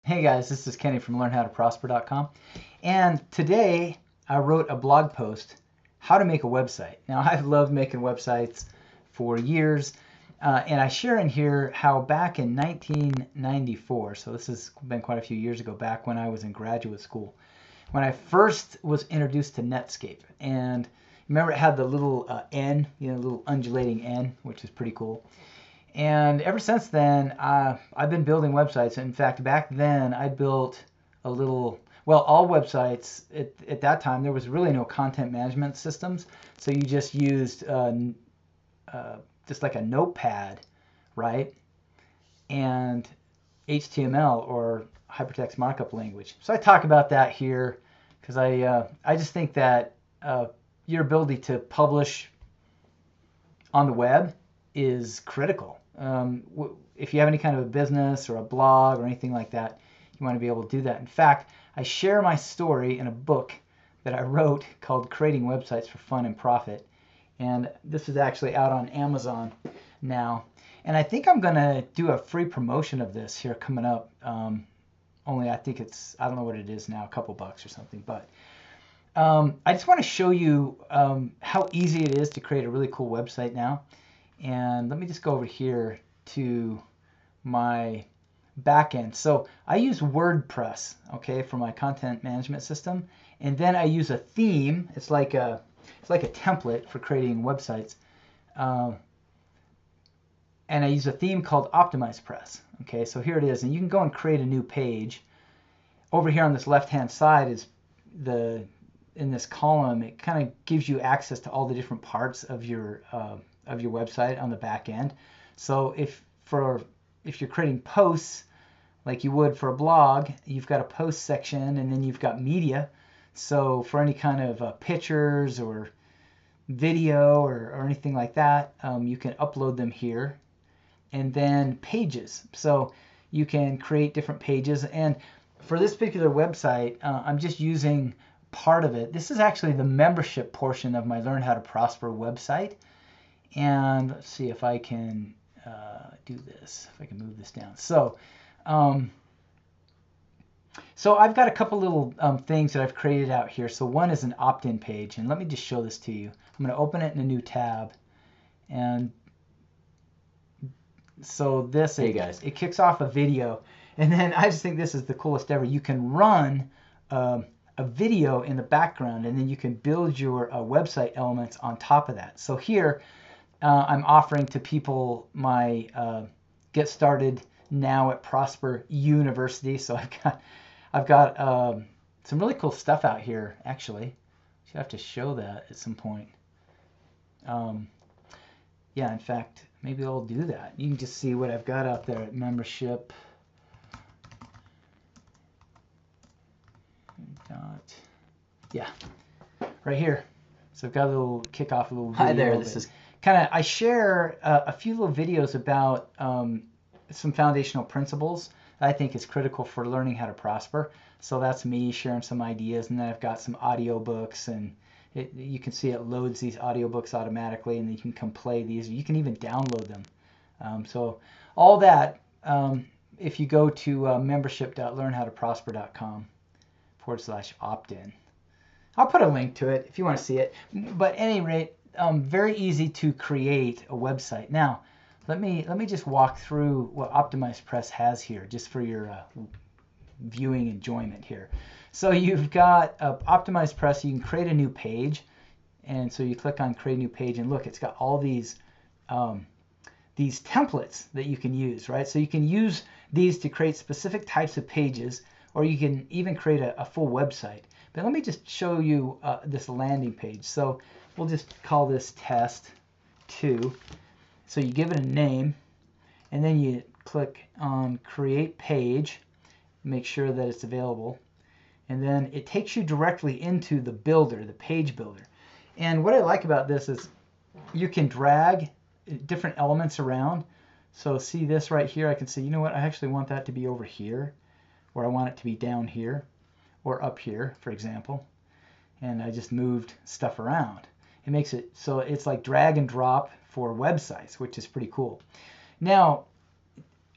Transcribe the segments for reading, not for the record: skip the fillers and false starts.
Hey guys, this is Kenny from LearnHowToProsper.com, and today I wrote a blog post, how to make a website. Now I've loved making websites for years, and I share in here how back in 1994, so this has been quite a few years ago, back when I was in graduate school, when I first was introduced to Netscape. And remember it had the little N, little undulating N, which is pretty cool. And ever since then, I've been building websites. In fact, back then I built a little, well, all websites at that time, there was really no content management systems. So you just used just like a notepad, right? And HTML or hypertext markup language. So I talk about that here because I just think that your ability to publish on the web is critical. If you have any kind of a business or a blog or anything like that, you want to be able to do that. In fact, I share my story in a book that I wrote called Creating Websites for Fun and Profit. And this is actually out on Amazon now. And I think I'm going to do a free promotion of this here coming up. Only I think I don't know what it is now, a couple bucks or something. But I just want to show you how easy it is to create a really cool website now. And let me just go over here to my backend. So I use WordPress, okay, for my content management system, and then I use a theme. It's like a template for creating websites, and I use a theme called OptimizePress. Okay, so here it is, and you can go and create a new page. Over here on this left-hand side is in this column. It kind of gives you access to all the different parts of your website on the back end. So if you're creating posts like you would for a blog, you've got a post section, and then you've got media. So for any kind of pictures or video or anything like that, you can upload them here. And then pages. So you can create different pages. And for this particular website, I'm just using part of it. This is actually the membership portion of my Learn How to Prosper website. And let's see if I can do this, if I can move this down. So I've got a couple little things that I've created out here. So one is an opt-in page, and let me just show this to you. I'm going to open it in a new tab, and so this, hey guys, it kicks off a video, and then I just think this is the coolest ever. You can run a video in the background, and then you can build your website elements on top of that. So here I'm offering to people my Get Started Now at Prosper University. So I've got some really cool stuff out here. Actually, should have to show that at some point. Yeah, in fact, maybe I'll do that. You can just see what I've got out there at membership. Yeah, right here. So I've got a little kickoff, a little video. Hi there. This is kind of, I share a few little videos about some foundational principles that I think is critical for learning how to prosper. So that's me sharing some ideas, and then I've got some audiobooks, and you can see it loads these audiobooks automatically, and you can come play these. You can even download them. So all that, if you go to membership.learnhowtoprosper.com/opt-in. I'll put a link to it if you want to see it. But at any rate, very easy to create a website. Now, let me just walk through what OptimizePress has here, just for your viewing enjoyment here. So you've got OptimizePress. You can create a new page, and so you click on Create New Page, and look, it's got all these templates that you can use, right? So you can use these to create specific types of pages, or you can even create a full website. But let me just show you this landing page. So we'll just call this Test 2. So you give it a name, and then you click on Create Page, make sure that it's available, and then it takes you directly into the builder, the page builder. And what I like about this is you can drag different elements around. So see this right here, I can say, you know what, I actually want that to be over here, or I want it to be down here, or up here, for example. And I just moved stuff around. It makes it so it's like drag and drop for websites, which is pretty cool. Now,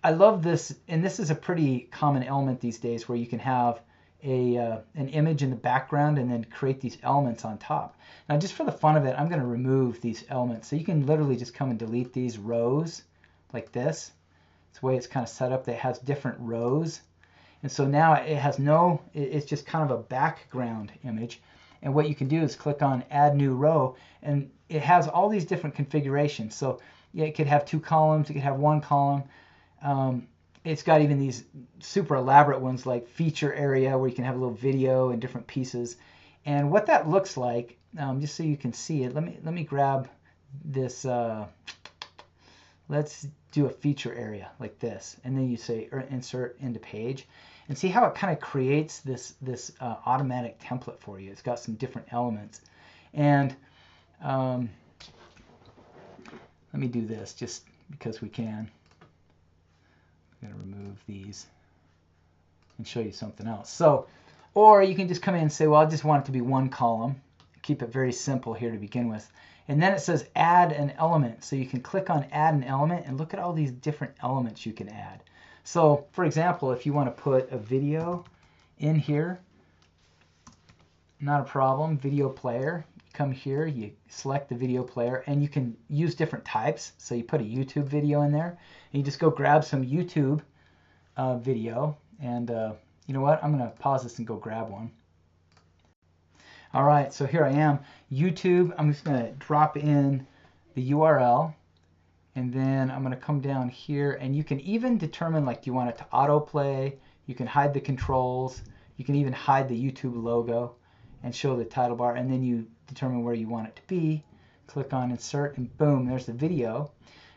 I love this, and this is a pretty common element these days where you can have an image in the background and then create these elements on top. Now, just for the fun of it, I'm going to remove these elements. So you can literally just come and delete these rows like this. It's the way it's kind of set up that it has different rows. And so now it has it's just kind of a background image. And what you can do is click on Add New Row, and it has all these different configurations. So yeah, it could have 2 columns, it could have 1 column. It's got even these super elaborate ones like feature area where you can have a little video and different pieces. And what that looks like, just so you can see it, let me grab this. Let's do a feature area like this, and then you say insert into page, and see how it kind of creates this automatic template for you. It's got some different elements, and let me do this just because we can. I'm going to remove these and show you something else. So, or you can just come in and say, well, I just want it to be 1 column. Keep it very simple here to begin with. And then it says add an element. So you can click on add an element and look at all these different elements you can add. So, for example, if you want to put a video in here, not a problem, video player. You come here, you select the video player, and you can use different types. So you put a YouTube video in there, and you just go grab some YouTube video, and you know what? I'm going to pause this and go grab one. All right, so here I am, YouTube. I'm just going to drop in the URL, and then I'm going to come down here, and you can even determine, like, do you want it to autoplay? You can hide the controls. You can even hide the YouTube logo and show the title bar, and then you determine where you want it to be. Click on insert, and boom, there's the video.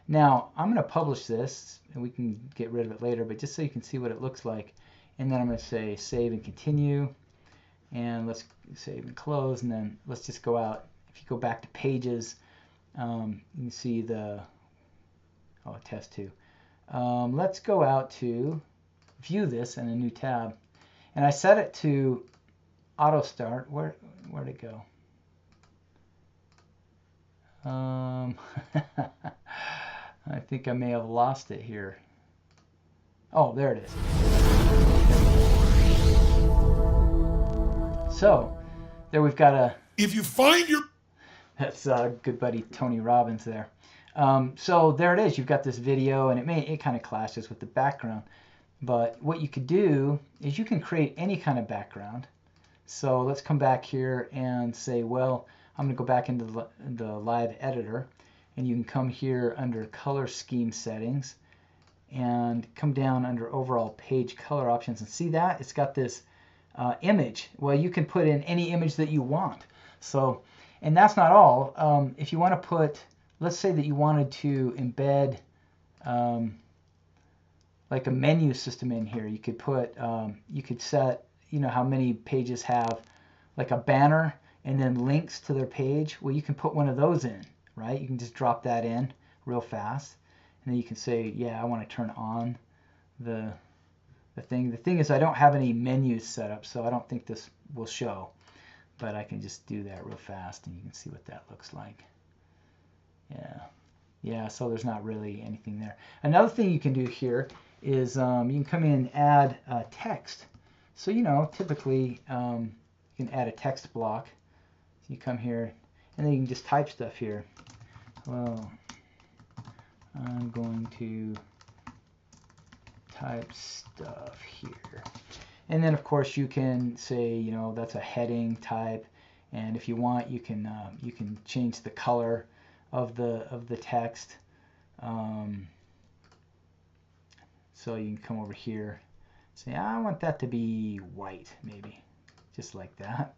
Now, I'm going to publish this, and we can get rid of it later, but just so you can see what it looks like. And then I'm going to say save and continue. And let's save and close, and then let's just go out. If you go back to pages, you can see the, test 2. Let's go out to view this in a new tab. And I set it to auto start. Where'd it go? I think I may have lost it here. Oh, there it is. So, there we've got a... If you find your... That's good buddy Tony Robbins there. So there it is. You've got this video, and it kind of clashes with the background. But what you could do is you can create any kind of background. So let's come back here and say, well, I'm going to go back into the live editor, and you can come here under color scheme settings and come down under overall page color options, and see that it's got this image. Well, you can put in any image that you want. So, and that's not all. If you want to put, let's say that you wanted to embed like a menu system in here, you could put, you could set, how many pages have like a banner and then links to their page. Well, you can put one of those in, right? You can just drop that in real fast, and then you can say, yeah, I want to turn on the thing. The thing is, I don't have any menus set up, so I don't think this will show, but I can just do that real fast, and you can see what that looks like. Yeah, so there's not really anything there. Another thing you can do here is you can come in and add text. So, typically you can add a text block. So you come here, and then you can just type stuff here. Well, I'm going to type stuff here, and then of course you can say, that's a heading type, and if you want, you can change the color of the text. So you can come over here, say, I want that to be white, maybe, just like that.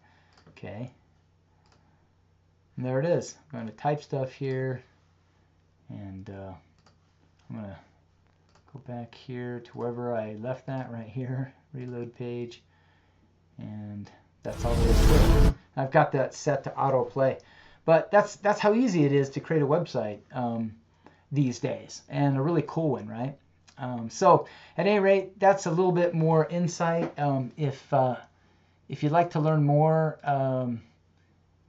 Okay, and there it is. I'm going to type stuff here, and I'm going to go back here to wherever I left that, right here, reload page, and that's all there is to it. I've got that set to autoplay, but that's how easy it is to create a website these days, and a really cool one, right? So at any rate, that's a little bit more insight. If you'd like to learn more,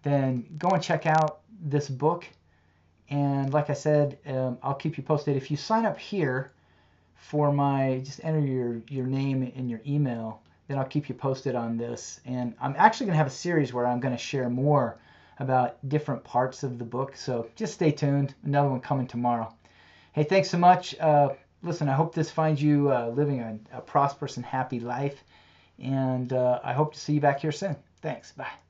then go and check out this book, and like I said, I'll keep you posted. If you sign up here for just enter your name and your email. Then I'll keep you posted on this. And I'm actually going to have a series where I'm going to share more about different parts of the book. So just stay tuned. Another one coming tomorrow. Hey, thanks so much. Listen, I hope this finds you living a prosperous and happy life. And I hope to see you back here soon. Thanks. Bye.